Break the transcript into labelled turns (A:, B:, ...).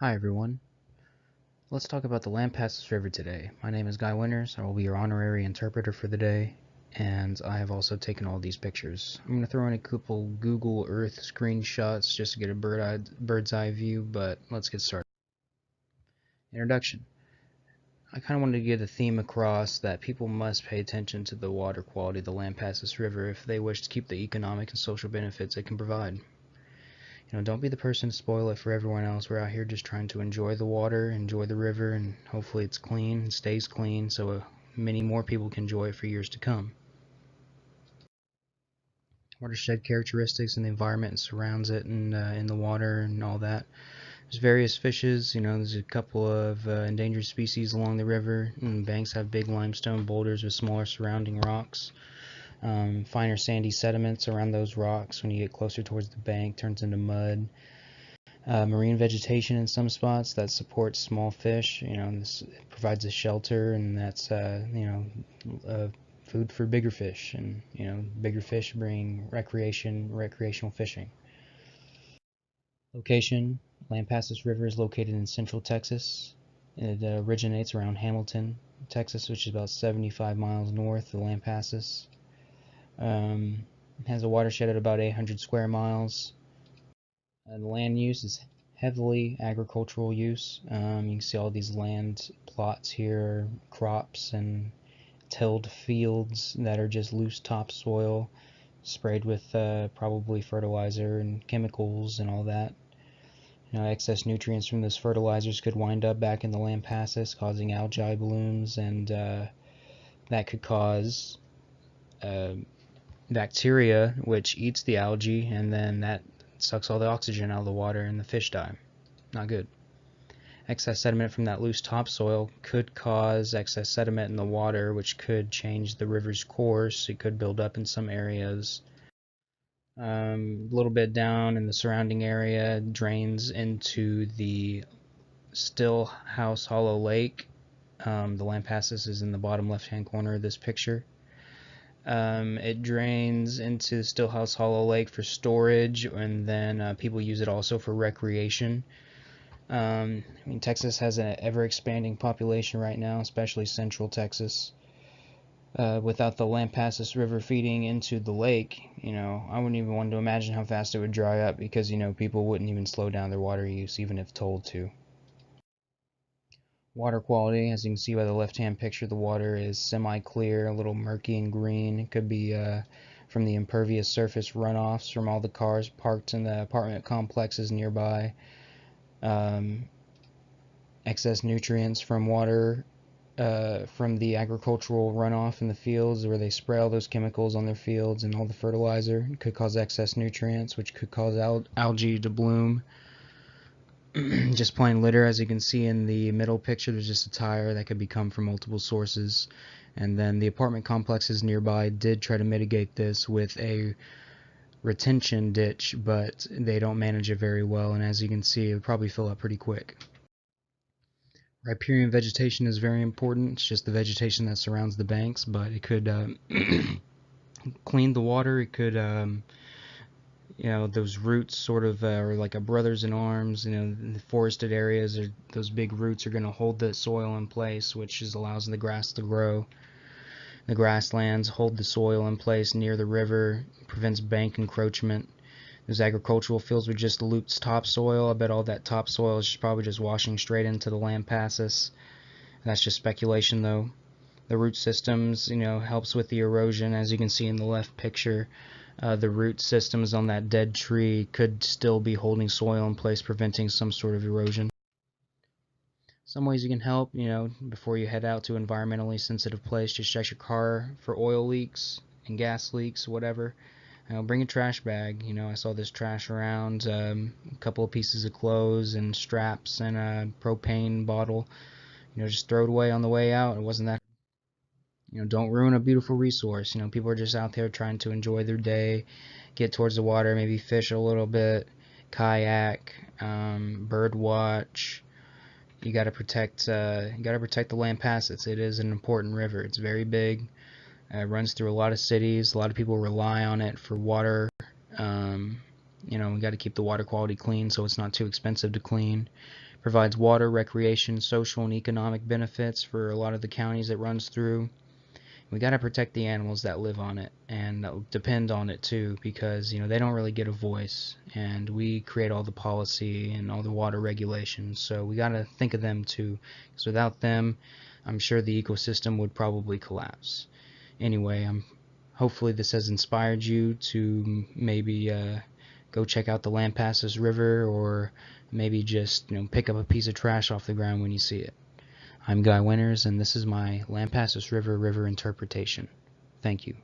A: Hi everyone. Let's talk about the Lampasas River today. My name is Guy Winters. I will be your honorary interpreter for the day, and I have also taken all these pictures. I'm going to throw in a couple Google Earth screenshots just to get a bird's eye view, but let's get started. Introduction. I kind of wanted to get a theme across that people must pay attention to the water quality of the Lampasas River if they wish to keep the economic and social benefits it can provide. Don't be the person to spoil it for everyone else. We're out here just trying to enjoy the water, enjoy the river, and hopefully it's clean and stays clean so many more people can enjoy it for years to come. Watershed characteristics and the environment that surrounds it and in the water and all that. There's various fishes, there's a couple of endangered species along the river, and the banks have big limestone boulders with smaller surrounding rocks. Finer sandy sediments around those rocks when you get closer towards the bank turns into mud. Marine vegetation in some spots that supports small fish. This provides a shelter, and that's food for bigger fish, and bigger fish bring recreational fishing. Location: Lampasas River is located in central Texas. It originates around Hamilton, Texas, which is about 75 miles north of Lampasas. It has a watershed at about 800 square miles. The land use is heavily agricultural use. You can see all these land plots here, crops and tilled fields that are just loose topsoil sprayed with probably fertilizer and chemicals and all that. Excess nutrients from those fertilizers could wind up back in the Lampasas, causing algae blooms, and that could cause bacteria, which eats the algae, and then that sucks all the oxygen out of the water and the fish die. Not good. Excess sediment from that loose topsoil could cause excess sediment in the water, which could change the river's course. It could build up in some areas. A little bit down in the surrounding area drains into the Stillhouse Hollow Lake. The Lampasas is in the bottom left-hand corner of this picture. It drains into Stillhouse Hollow Lake for storage, and then people use it also for recreation. Texas has an ever-expanding population right now, especially central Texas. Without the Lampasas River feeding into the lake, I wouldn't even want to imagine how fast it would dry up, because, people wouldn't even slow down their water use even if told to. Water quality: as you can see by the left-hand picture, the water is semi-clear, a little murky and green. It could be from the impervious surface runoffs from all the cars parked in the apartment complexes nearby. Excess nutrients from water from the agricultural runoff in the fields, where they spray all those chemicals on their fields and all the fertilizer. It could cause excess nutrients, which could cause algae to bloom. Just plain litter. As you can see in the middle picture, there's just a tire that could come from multiple sources. And then the apartment complexes nearby did try to mitigate this with a retention ditch, but they don't manage it very well, and as you can see, it would probably fill up pretty quick. Riparian vegetation is very important. It's just the vegetation that surrounds the banks, but it could clean the water. It could those roots sort of are like a brothers in arms. In the forested areas, those big roots are going to hold the soil in place, which allows the grass to grow. The grasslands hold the soil in place near the river, prevents bank encroachment. Those agricultural fields with just loose topsoil, I bet all that topsoil is probably just washing straight into the Lampasas. That's just speculation, though. The root systems, helps with the erosion. As you can see in the left picture, the root systems on that dead tree could still be holding soil in place, preventing some sort of erosion. Some ways you can help, before you head out to an environmentally sensitive place, just check your car for oil leaks and gas leaks, whatever. Bring a trash bag. I saw this trash around, a couple of pieces of clothes and straps and a propane bottle. Just throw it away on the way out. It wasn't that. Don't ruin a beautiful resource. People are just out there trying to enjoy their day, get towards the water, maybe fish a little bit, kayak, bird watch. You got to protect the Lampasas. It is an important river. It's very big. It runs through a lot of cities. A lot of people rely on it for water. We got to keep the water quality clean so it's not too expensive to clean. provides water, recreation, social, and economic benefits for a lot of the counties it runs through. We got to protect the animals that live on it and that depend on it too, because they don't really get a voice, and we create all the policy and all the water regulations, so we got to think of them too, because without them I'm sure the ecosystem would probably collapse. Anyway, hopefully this has inspired you to maybe go check out the Lampasas River, or maybe just pick up a piece of trash off the ground when you see it. I'm Guy Winters, and this is my Lampasas River interpretation. Thank you.